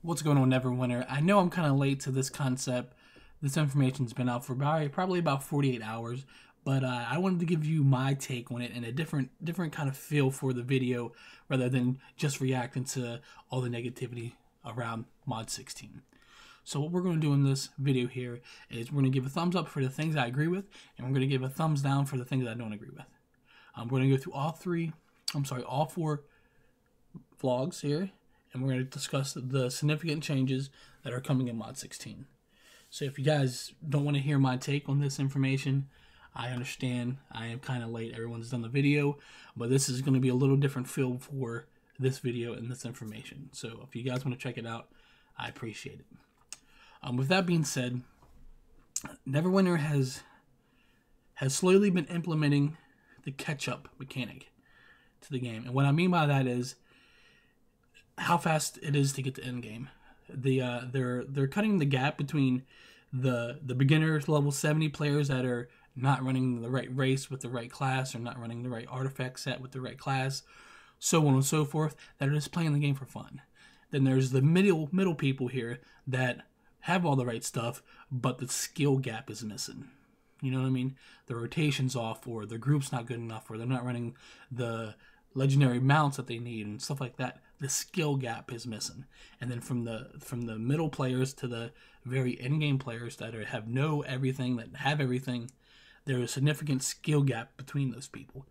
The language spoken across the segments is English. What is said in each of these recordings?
What's going on, Neverwinter? I know I'm kind of late to this concept. This information's been out for probably about 48 hours, but I wanted to give you my take on it and a different kind of feel for the video rather than just reacting to all the negativity around Mod 16. So what we're going to do in this video here is we're going to give a thumbs up for the things I agree with, and we're going to give a thumbs down for the things I don't agree with. We're going to go through all four vlogs here, and we're going to discuss the significant changes that are coming in Mod 16. So if you guys don't want to hear my take on this information, I understand. I am kind of late. Everyone's done the video, but this is going to be a little different feel for this video and this information. So if you guys want to check it out, I appreciate it. With that being said, Neverwinter has slowly been implementing the catch-up mechanic to the game, and what I mean by that is how fast it is to get to end game. They're cutting the gap between the beginners level 70 players that are not running the right race with the right class, or not running the right artifact set with the right class, so on and so forth, that are just playing the game for fun. Then there's the middle people here that have all the right stuff, but the skill gap is missing. You know what I mean? The rotation's off, or the group's not good enough, or they're not running the legendary mounts that they need and stuff like that. The skill gap is missing. And then from the middle players to the very end game players that have everything, there is a significant skill gap between those people.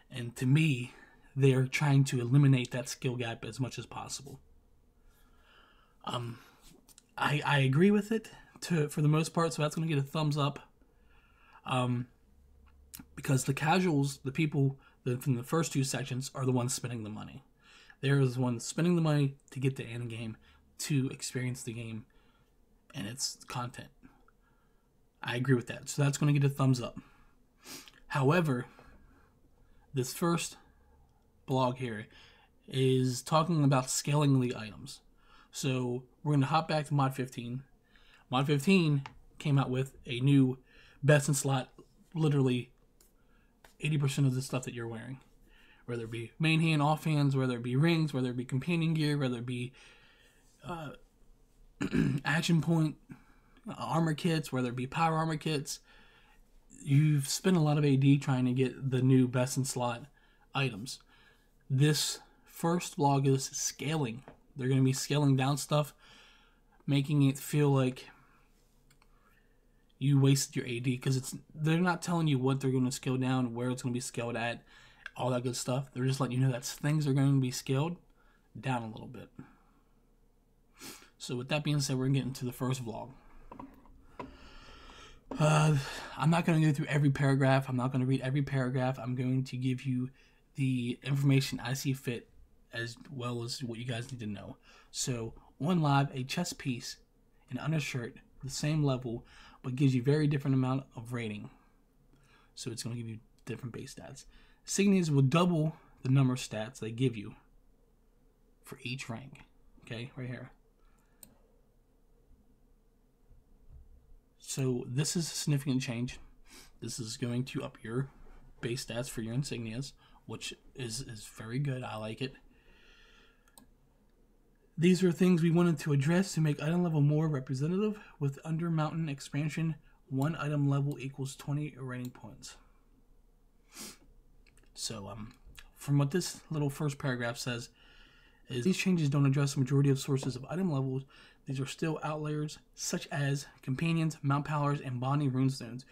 And to me, they are trying to eliminate that skill gap as much as possible. I agree with it for the most part, so that's going to get a thumbs up. Because the casuals, the people from the first two sections, are the ones spending the money. They're the ones spending the money to get the end game, to experience the game and its content. I agree with that, so that's going to get a thumbs up. However, this first blog here is talking about scaling the items. So we're going to hop back to Mod 15. Mod 15 came out with a new best in slot, literally 80% of the stuff that you're wearing. Whether it be main hand, off hands, whether it be rings, whether it be companion gear, whether it be action point armor kits, whether it be power armor kits. You've spent a lot of AD trying to get the new best in slot items. This first vlog is scaling. They're going to be scaling down stuff, making it feel like you wasted your AD, because they're not telling you what they're going to scale down, where it's going to be scaled at, all that good stuff. They're just letting you know that things are going to be scaled down a little bit. So with that being said, we're getting to the first vlog. I'm not going to go through every paragraph. I'm not going to read every paragraph. I'm going to give you the information I see fit, as well as what you guys need to know. So on live, a chest piece, an undershirt, the same level, but gives you very different amount of rating. So it's going to give you different base stats. Insignias will double the number of stats they give you for each rank. Okay, right here. So this is a significant change. This is going to up your base stats for your insignias, which is very good. I like it. These are things we wanted to address to make item level more representative. With under mountain expansion, one item level equals 20 rating points. So from what this little first paragraph says, is these changes don't address the majority of sources of item levels. These are still outliers, such as companions, mount powers, and bonding runestones.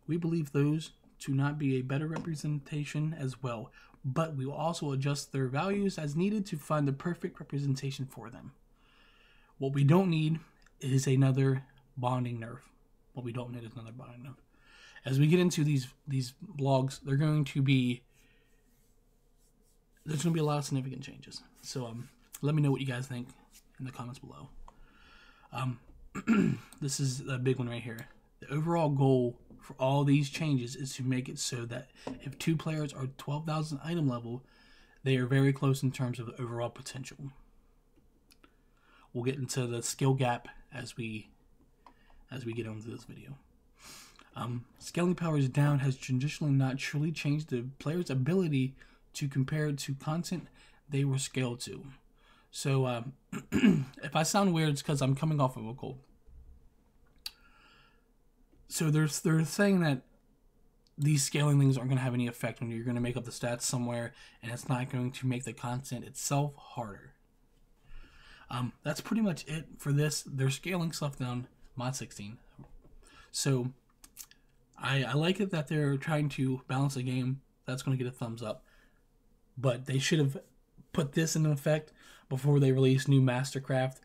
We believe those to not be a better representation as well, but we will also adjust their values as needed to find the perfect representation for them. What we don't need is another bonding nerf. What we don't need is another bonding nerf. As we get into these blogs, there's going to be a lot of significant changes. So let me know what you guys think in the comments below. This is a big one right here. The overall goal for all these changes is to make it so that if two players are 12,000 item level, they are very close in terms of the overall potential. We'll get into the skill gap as we get onto this video. Scaling powers down has traditionally not truly changed the player's ability to compare it to content they were scaled to. So if I sound weird, it's because I'm coming off of a cold. So they're saying that these scaling things aren't going to have any effect when you're going to make up the stats somewhere, and it's not going to make the content itself harder. That's pretty much it for this. They're scaling stuff down mod 16. So I like it that they're trying to balance the game. That's going to get a thumbs up. But they should have put this in effect before they release new Mastercraft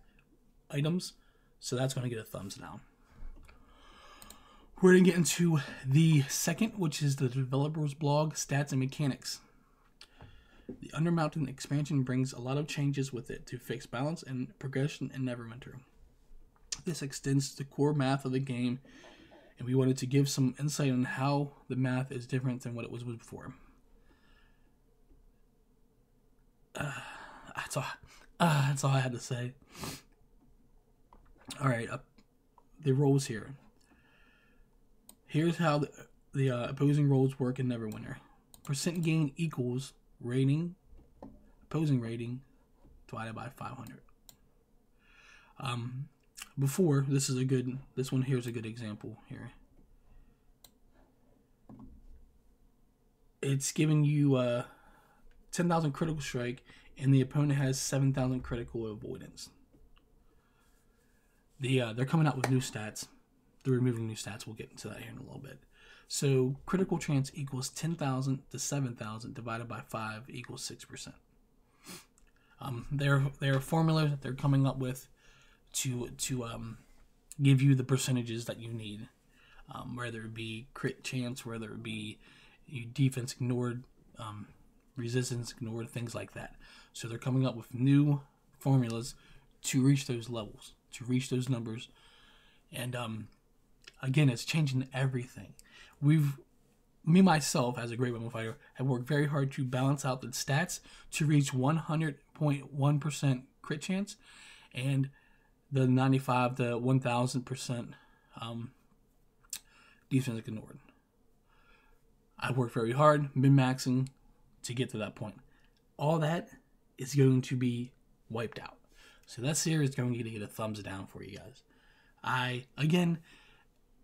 items. So that's going to get a thumbs down. We're going to get into the second, which is the developer's blog, Stats and Mechanics. The Undermountain expansion brings a lot of changes with it to fix balance and progression in Neverwinter. This extends the core math of the game, and we wanted to give some insight on how the math is different than what it was before. That's all I had to say. Alright, the roles here. Here's how the opposing roles work in Neverwinter. Percent gain equals rating, opposing rating, divided by 500. Before, this one here is a good example here. It's giving you 10,000 critical strike, and the opponent has 7,000 critical avoidance. They're coming out with new stats. They're removing new stats. We'll get into that here in a little bit. So critical chance equals 10,000 to 7,000 divided by 5 equals 6%. There are formulas that they're coming up with to give you the percentages that you need, whether it be crit chance, whether it be defense ignored, resistance ignored, things like that. So they're coming up with new formulas to reach those levels, to reach those numbers, and again, it's changing everything. Me myself, as a Great Weapon Fighter, have worked very hard to balance out the stats to reach 100.1% crit chance and the 95 to 1,000% defense ignored. I've worked very hard, min-maxing to get to that point. All that is going to be wiped out. So that series is going to get a thumbs down for you guys.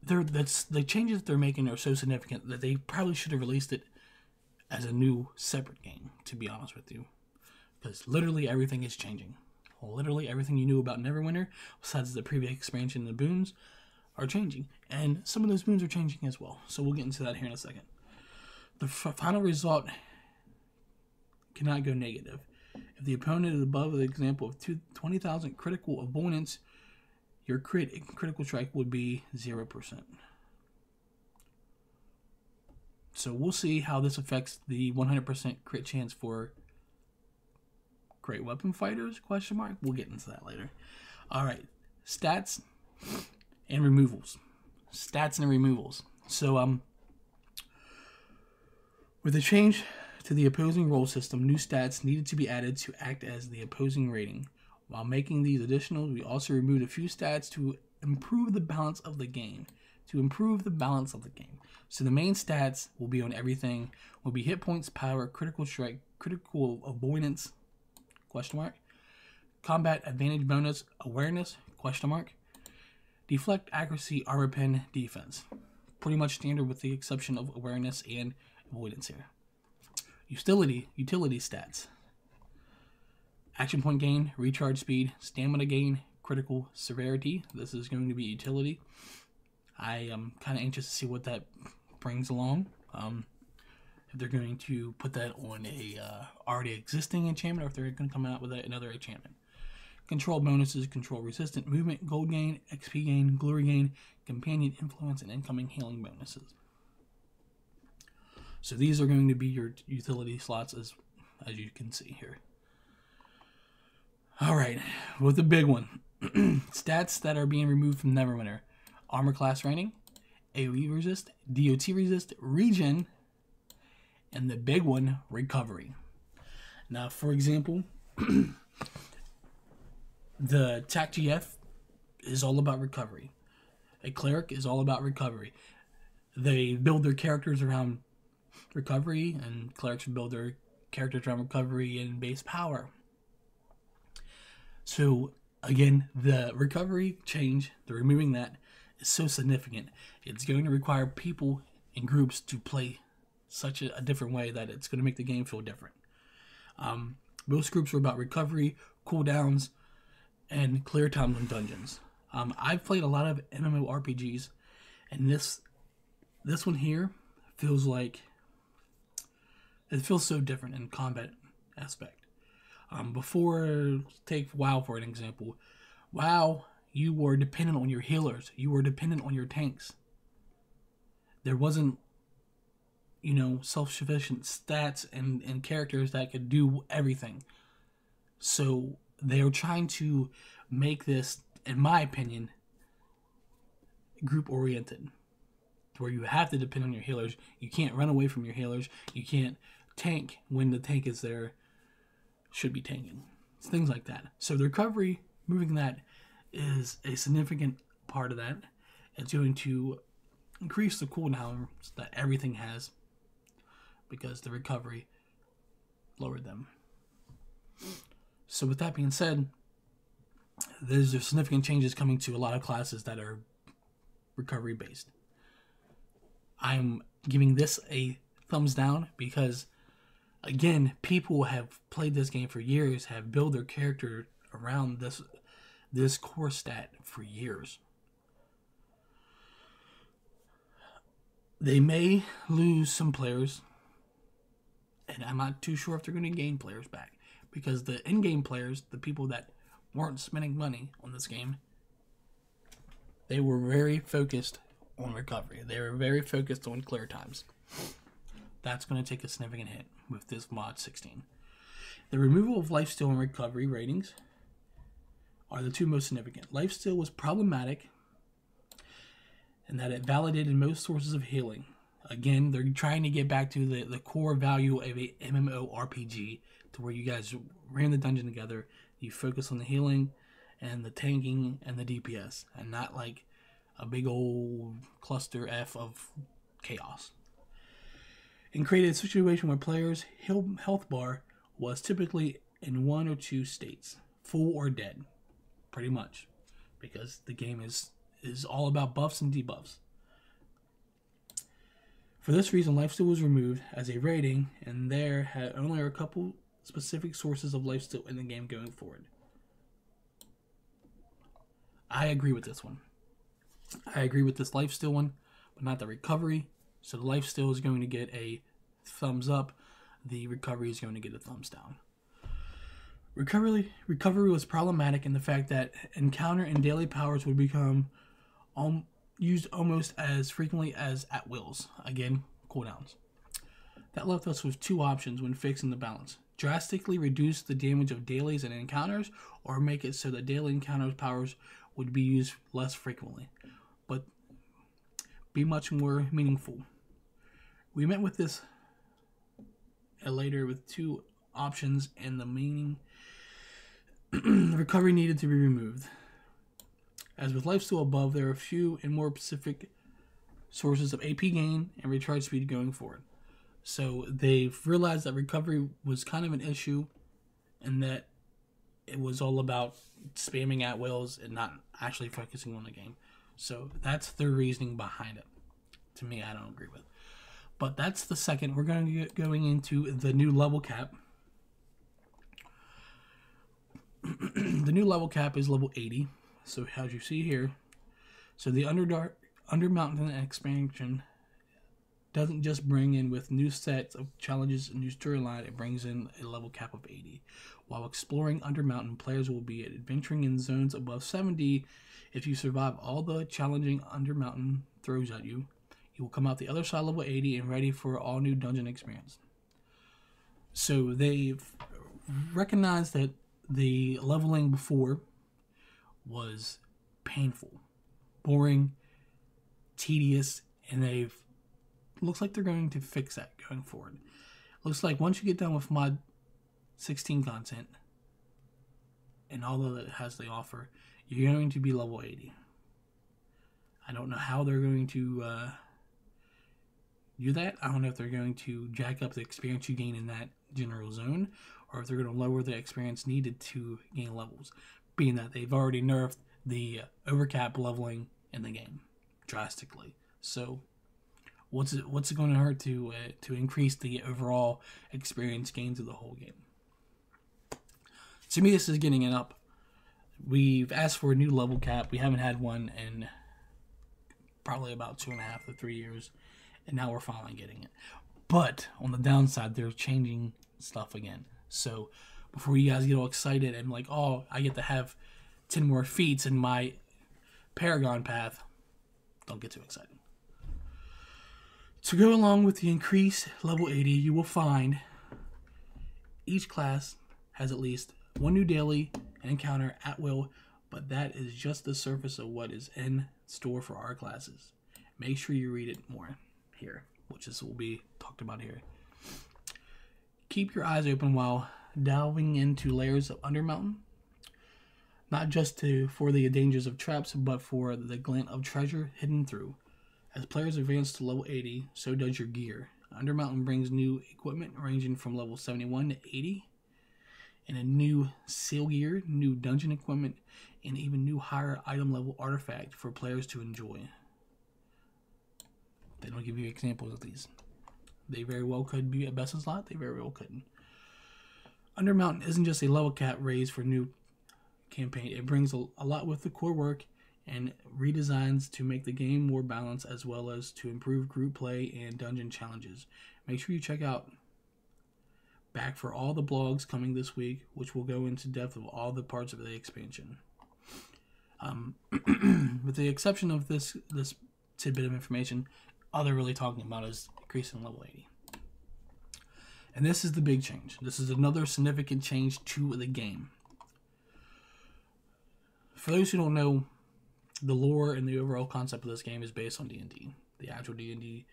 The changes that they're making are so significant that they probably should have released it as a new separate game, to be honest with you. Because literally everything is changing. Literally everything you knew about Neverwinter, besides the previous expansion and the boons, are changing. And some of those boons are changing as well. So we'll get into that here in a second. The final result cannot go negative. If the opponent is above the example of 20,000 critical avoidance, your critical strike would be 0%. So we'll see how this affects the 100% crit chance for Great Weapon Fighters, ? We'll get into that later. Alright, stats and removals. Stats and removals. So, with the change to the opposing roll system, new stats needed to be added to act as the opposing rating. While making these additionals, we also removed a few stats to improve the balance of the game. So the main stats will be on everything. Will be hit points, power, critical strike, critical avoidance, ? Combat advantage bonus, awareness, ? Deflect, accuracy, armor pen, defense. Pretty much standard with the exception of awareness and avoidance here. Utility stats. Action point gain, recharge speed, stamina gain, critical severity. This is going to be utility. I am kind of anxious to see what that brings along. If they're going to put that on a already existing enchantment, or if they're going to come out with another enchantment. Control bonuses, control resistant movement, gold gain, XP gain, glory gain, companion influence, and incoming healing bonuses. So these are going to be your utility slots as you can see here. Alright, with the big one. Stats that are being removed from Neverwinter. Armor class rating, AoE resist, DOT resist, regen, and the big one, recovery. Now, for example, the TAC GF is all about recovery. A cleric is all about recovery. They build their characters around recovery, and clerics build their characters around recovery and base power. So again, the recovery change, the removing that, is so significant. It's going to require people in groups to play such a different way that it's going to make the game feel different. Most groups are about recovery, cooldowns, and clear times on dungeons. I've played a lot of MMORPGs, and this one here feels like it feels so different in combat aspect. Before, take WoW for an example. WoW, you were dependent on your healers. You were dependent on your tanks. There wasn't, self-sufficient stats and characters that could do everything. So they are trying to make this, in my opinion, group-oriented, where you have to depend on your healers. You can't run away from your healers. You can't tank when the tank is there, should be tanking. It's things like that. So the recovery, moving that, is a significant part of that. It's going to increase the cooldowns that everything has because the recovery lowered them. So with that being said, there's significant changes coming to a lot of classes that are recovery based. I'm giving this a thumbs down because, again, people have played this game for years, have built their character around this core stat for years. They may lose some players, and I'm not too sure if they're going to gain players back, because the in-game players, the people that weren't spending money on this game, they were very focused on recovery. They were very focused on clear times. That's going to take a significant hit with this mod 16. The removal of lifesteal and recovery ratings are the two most significant. Lifesteal was problematic in that it validated most sources of healing. Again, they're trying to get back to the core value of a MMORPG, to where you guys ran the dungeon together, you focus on the healing and the tanking and the DPS, and not like a big old cluster F of chaos. And created a situation where players' health bar was typically in one or two states, full or dead, pretty much, because the game is all about buffs and debuffs. For this reason, lifesteal was removed as a rating, and there had only a couple specific sources of lifesteal in the game going forward. I agree with this one. I agree with this lifesteal one, but not the recovery. So the lifesteal is going to get a thumbs up. The recovery is going to get a thumbs down. Recovery was problematic in the fact that encounter and daily powers would become used almost as frequently as at wills. Again, cooldowns. That left us with two options when fixing the balance. Drastically reduce the damage of dailies and encounters, or make it so that daily encounters powers would be used less frequently, but be much more meaningful. We met with this later with two options, and the meaning the recovery needed to be removed. As with lifesteal above, there are few and more specific sources of AP gain and recharge speed going forward. So they've realized that recovery was kind of an issue, and that it was all about spamming at wills and not actually focusing on the game. So that's their reasoning behind it. To me, I don't agree with. But that's the second. We're going to get going into the new level cap. The new level cap is level 80. So as you see here, so the Undermountain expansion doesn't just bring in with new sets of challenges and new storyline, it brings in a level cap of 80. While exploring Undermountain, players will be adventuring in zones above 70. If you survive all the challenging Undermountain throws at you, you will come out the other side level 80 and ready for all new dungeon experience. So they've recognized that the leveling before was painful, boring, tedious, and they've looks like they're going to fix that going forward. Looks like once you get done with mod 16 content and all that it has to offer, you're going to be level 80. I don't know how they're going to do that. I don't know if they're going to jack up the experience you gain in that general zone, or if they're going to lower the experience needed to gain levels. being that they've already nerfed the overcap leveling in the game drastically. So what's it going to hurt to increase the overall experience gains of the whole game? To me, this is getting it up. We've asked for a new level cap. We haven't had one in probably about 2.5 to 3 years, and now we're finally getting it. But on the downside, they're changing stuff again. So before you guys get all excited and like, oh, I get to have 10 more feats in my Paragon path, don't get too excited. To go along with the increase level 80, you will find each class has at least one new daily encounter at will, but that is just the surface of what is in store for our classes. Make sure you read it more here, which is will be talked about here. Keep your eyes open while delving into layers of Undermountain, not just for the dangers of traps, but for the glint of treasure hidden through. As players advance to level 80, so does your gear. Undermountain brings new equipment ranging from level 71 to 80, and a new seal gear, new dungeon equipment, and even new higher item level artifact for players to enjoy. They don't give you examples of these. They very well could be a best in slot. They very well couldn't. Undermountain isn't just a level cap raise for new campaign. It brings a lot with the core work and redesigns to make the game more balanced, as well as to improve group play and dungeon challenges. Make sure you check out back for all the blogs coming this week, which will go into depth of all the parts of the expansion. With the exception of this tidbit of information, all they're really talking about is increasing level 80. And this is the big change. This is another significant change to the game. For those who don't know, the lore and the overall concept of this game is based on D&D, the actual D&D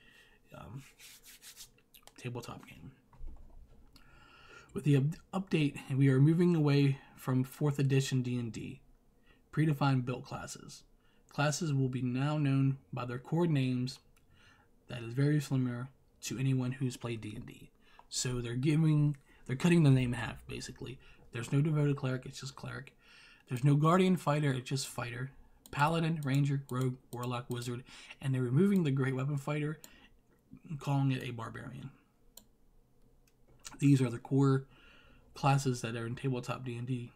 tabletop game. With the update, we are moving away from 4th edition D&D, predefined built classes. Classes will be now known by their core names that is very similar to anyone who's played D&D. So they're cutting the name in half, basically. There's no devoted cleric, it's just cleric. There's no guardian fighter, it's just fighter. Paladin, ranger, rogue, warlock, wizard, and they're removing the great weapon fighter and calling it a barbarian. These are the core classes that are in tabletop D&D.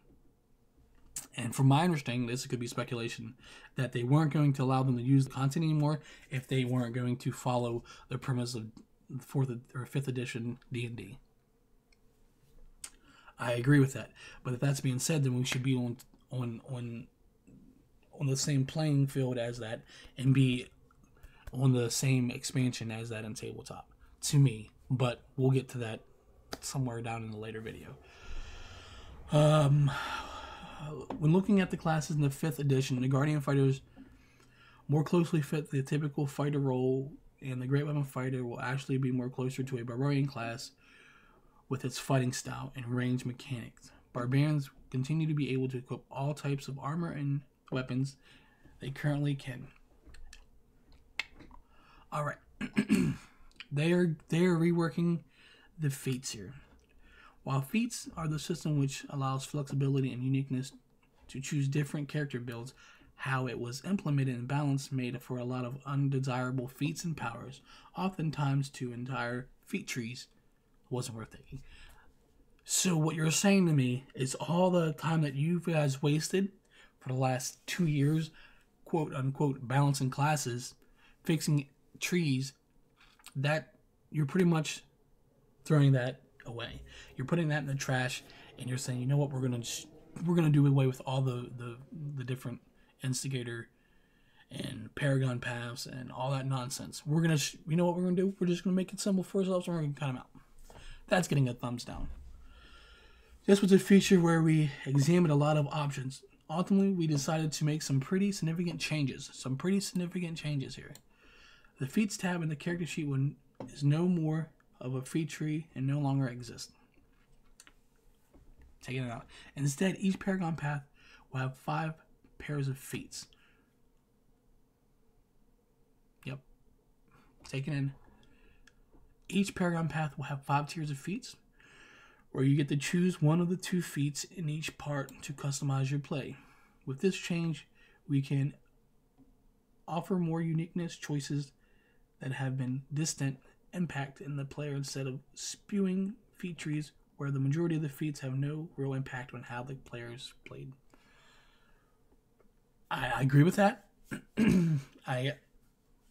And from my understanding, this could be speculation, that they weren't going to allow them to use the content anymore if they weren't going to follow the premise of 4th or 5th edition D&D. I agree with that. But if that's being said, then we should be on the same playing field as that and be on the same expansion as that in tabletop, to me. But we'll get to that somewhere down in a later video. When looking at the classes in the 5th edition, the Guardian Fighters more closely fit the typical fighter role, and the Great Weapon Fighter will actually be more closer to a Barbarian class with its fighting style and range mechanics. Barbarians continue to be able to equip all types of armor and weapons they currently can. Alright. They are reworking the feats here. While feats are the system which allows flexibility and uniqueness to choose different character builds, how it was implemented and balanced made for a lot of undesirable feats and powers, oftentimes to entire feat trees, wasn't worth taking. So what you're saying to me is all the time that you guys wasted for the last 2 years, quote unquote, balancing classes, fixing trees, that you're pretty much throwing that away. You're putting that in the trash, and you're saying, you know what, we're gonna do away with all the different instigator and paragon paths and all that nonsense. We're gonna, you know what we're gonna do? We're just gonna make it simple for ourselves, and we're gonna cut them out. That's getting a thumbs down. This was a feature where we examined a lot of options. Ultimately, we decided to make some pretty significant changes. Here. The feats tab in the character sheet is no more of a feat tree and no longer exists. Taking it out. Instead, each paragon path will have 5 pairs of feats. Yep. Taken in. Each paragon path will have 5 tiers of feats, where you get to choose one of the 2 feats in each part to customize your play. With this change, we can offer more uniqueness choices that have been distant impact in the player instead of spewing feat trees where the majority of the feats have no real impact on how the players played. I agree with that.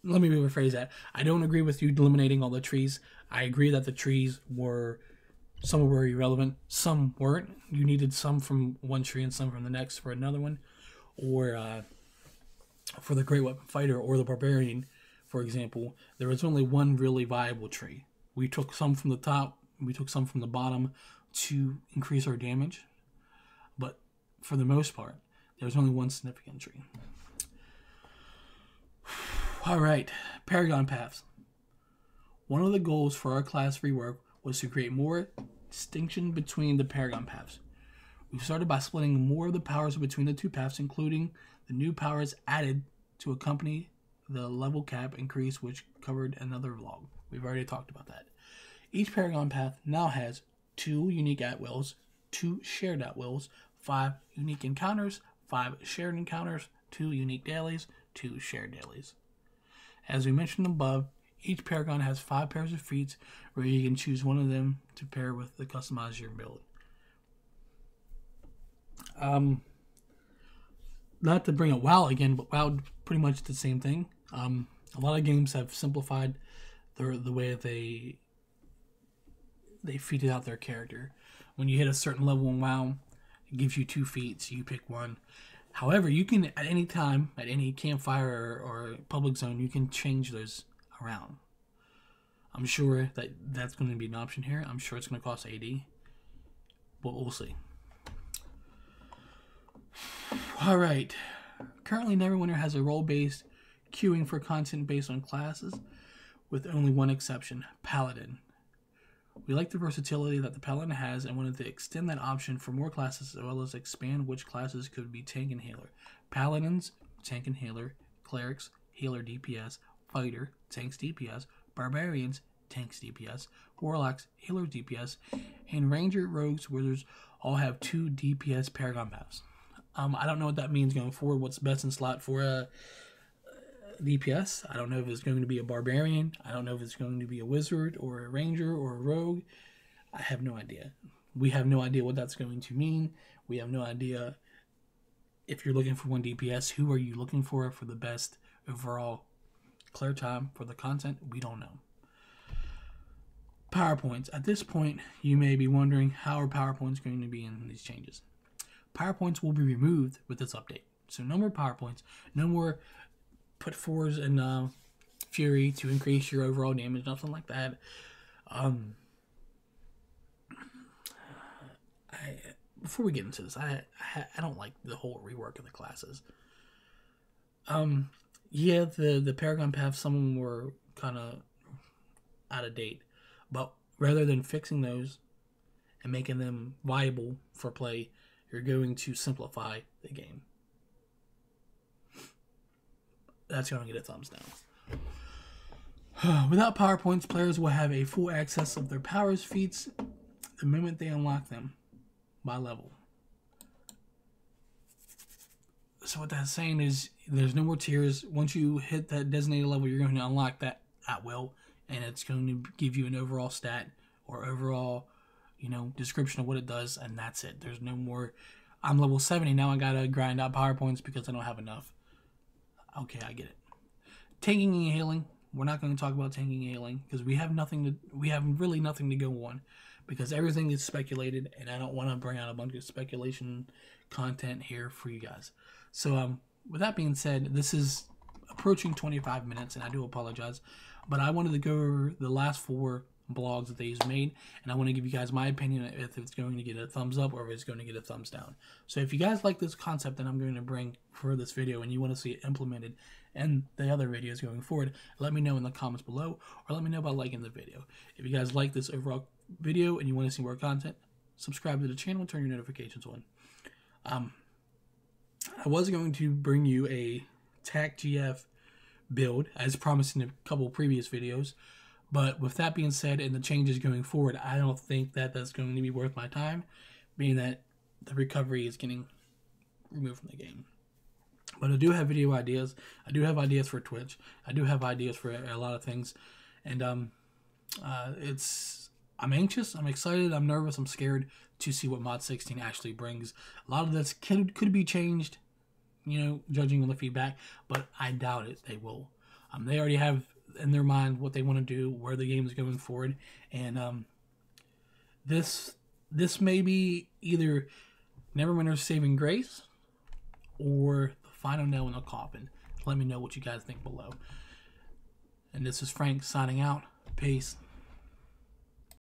Let me rephrase that. I don't agree with you eliminating all the trees. I agree that the trees some were irrelevant, some weren't. You needed some from one tree and some from the next for another one. Or for the Great Weapon Fighter or the Barbarian, for example, there was only one really viable tree. We took some from the top, we took some from the bottom to increase our damage. But for the most part, there was only one significant tree. Alright, Paragon Paths. One of the goals for our class rework was to create more distinction between the Paragon Paths. We started by splitting more of the powers between the 2 paths, including the new powers added to accompany the level cap increase, which covered another vlog. We've already talked about that. Each Paragon Path now has 2 unique at-wills, 2 shared at-wills, 5 unique encounters, 5 shared encounters, 2 unique dailies, 2 shared dailies. As we mentioned above, each Paragon has 5 pairs of feats where you can choose one of them to pair with the customize your build. Not to bring up WoW again, but WoW pretty much the same thing. A lot of games have simplified the way they feated out their character. When you hit a certain level in WoW, it gives you 2 feats. You pick one. However, you can at any time, at any campfire or public zone, you can change those around. I'm sure that that's going to be an option here. I'm sure it's going to cost AD, but we'll see. Alright, currently Neverwinter has a role-based queuing for content based on classes, with only one exception, Paladin. We like the versatility that the Paladin has and wanted to extend that option for more classes as well as expand which classes could be tank and healer. Paladins, tank and healer, clerics, healer DPS, fighter, tanks DPS, barbarians, tanks DPS, warlocks, healer DPS, and ranger, rogues, wizards all have 2 DPS Paragon Paths. I don't know what that means going forward. What's best in slot for DPS? I don't know if it's going to be a barbarian. I don't know if it's going to be a wizard or a ranger or a rogue. I have no idea. We have no idea what that's going to mean. We have no idea if you're looking for one DPS. Who are you looking for the best overall clear time for the content? We don't know. PowerPoints. At this point, you may be wondering how are PowerPoints going to be in these changes. PowerPoints will be removed with this update. So no more PowerPoints, no more put 4s in Fury to increase your overall damage, nothing like that. Before we get into this, I don't like the whole rework of the classes. Yeah, the Paragon Paths, some of them were kind of out of date, but rather than fixing those and making them viable for play, you're going to simplify the game. That's going to get a thumbs down. Without PowerPoints, players will have a full access of their powers feats the moment they unlock them by level. So what that's saying is there's no more tiers. Once you hit that designated level, you're going to unlock that at will, and it's going to give you an overall stat or overall, description of what it does, and that's it. There's no more, I'm level 70, now I gotta grind out PowerPoints because I don't have enough. Okay, I get it. Tanking and healing. We're not going to talk about tanking and healing because we have really nothing to go on because everything is speculated, and I don't want to bring out a bunch of speculation content here for you guys. So, with that being said, this is approaching 25 minutes, and I do apologize, but I wanted to go over the last 4 blogs that they've made, and I want to give you guys my opinion if it's going to get a thumbs up or if it's going to get a thumbs down. So if you guys like this concept that I'm going to bring for this video and you want to see it implemented in the other videos going forward, let me know in the comments below or let me know by liking the video. If you guys like this overall video and you want to see more content, subscribe to the channel and turn your notifications on. I was going to bring you a TAC GF build as promised in a couple previous videos, But with that being said, and the changes going forward, I don't think that that's going to be worth my time, being that the recovery is getting removed from the game. But I do have video ideas. I do have ideas for Twitch. I do have ideas for a lot of things. And I'm anxious, I'm excited, I'm nervous, I'm scared to see what Mod 16 actually brings. A lot of this could be changed, you know, judging on the feedback, but I doubt it. They will. They already have in their mind what they want to do, where the game is going forward, and this may be either Neverwinter's saving grace or the final nail in the coffin. Let me know what you guys think below. And this is Frank signing out. Peace.